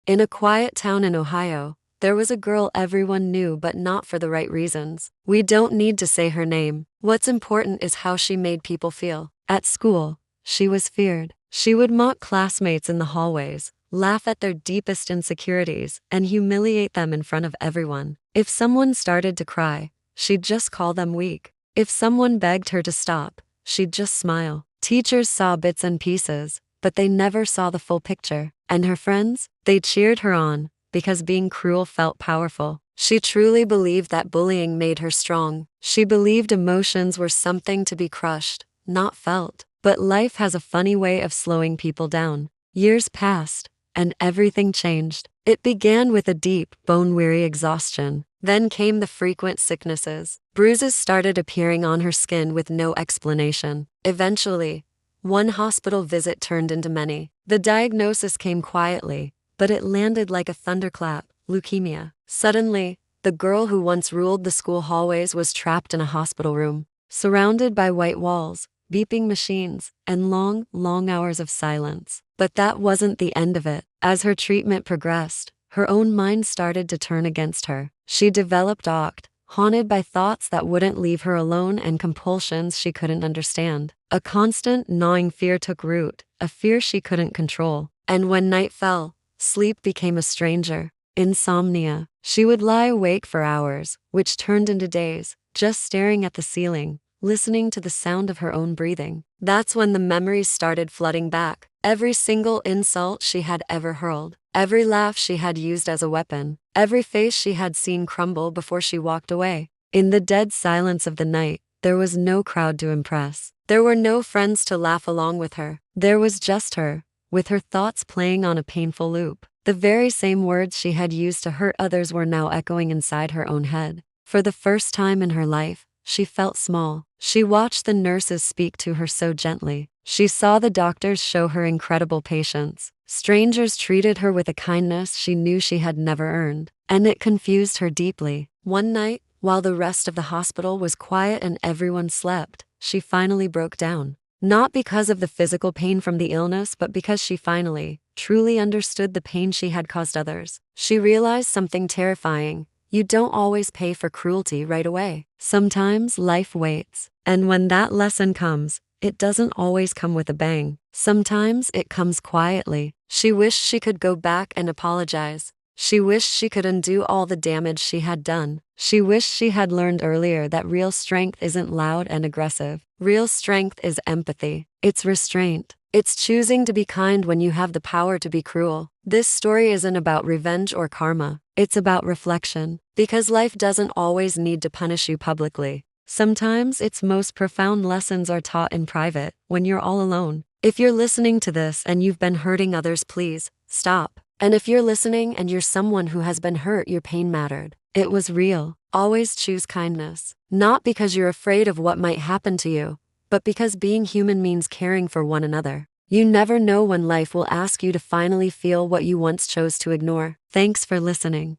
In a quiet town in Ohio, there was a girl everyone knew, but not for the right reasons. We don't need to say her name. What's important is how she made people feel. At school, she was feared. She would mock classmates in the hallways, laugh at their deepest insecurities, and humiliate them in front of everyone. If someone started to cry, she'd just call them weak. If someone begged her to stop, she'd just smile. Teachers saw bits and pieces, but they never saw the full picture. And her friends? They cheered her on, because being cruel felt powerful. She truly believed that bullying made her strong. She believed emotions were something to be crushed, not felt. But life has a funny way of slowing people down. Years passed, and everything changed. It began with a deep, bone-weary exhaustion. Then came the frequent sicknesses. Bruises started appearing on her skin with no explanation. Eventually, one hospital visit turned into many. The diagnosis came quietly, but it landed like a thunderclap: leukemia. Suddenly, the girl who once ruled the school hallways was trapped in a hospital room, surrounded by white walls, beeping machines, and long, long hours of silence. But that wasn't the end of it. As her treatment progressed, her own mind started to turn against her. She developed OCD, haunted by thoughts that wouldn't leave her alone and compulsions she couldn't understand. A constant, gnawing fear took root, a fear she couldn't control. And when night fell, sleep became a stranger. Insomnia. She would lie awake for hours, which turned into days, just staring at the ceiling, listening to the sound of her own breathing. That's when the memories started flooding back. Every single insult she had ever hurled, every laugh she had used as a weapon, every face she had seen crumble before she walked away. In the dead silence of the night, there was no crowd to impress. There were no friends to laugh along with her. There was just her, with her thoughts playing on a painful loop. The very same words she had used to hurt others were now echoing inside her own head. For the first time in her life, she felt small. She watched the nurses speak to her so gently. She saw the doctors show her incredible patience. Strangers treated her with a kindness she knew she had never earned. And it confused her deeply. One night, while the rest of the hospital was quiet and everyone slept, she finally broke down. Not because of the physical pain from the illness, but because she finally, truly understood the pain she had caused others. She realized something terrifying. You don't always pay for cruelty right away. Sometimes life waits. And when that lesson comes, it doesn't always come with a bang. Sometimes it comes quietly. She wished she could go back and apologize. She wished she could undo all the damage she had done. She wished she had learned earlier that real strength isn't loud and aggressive. Real strength is empathy. It's restraint. It's choosing to be kind when you have the power to be cruel. This story isn't about revenge or karma. It's about reflection. Because life doesn't always need to punish you publicly. Sometimes its most profound lessons are taught in private, when you're all alone. If you're listening to this and you've been hurting others, please stop. And if you're listening and you're someone who has been hurt, your pain mattered. It was real. Always choose kindness. Not because you're afraid of what might happen to you, but because being human means caring for one another. You never know when life will ask you to finally feel what you once chose to ignore. Thanks for listening.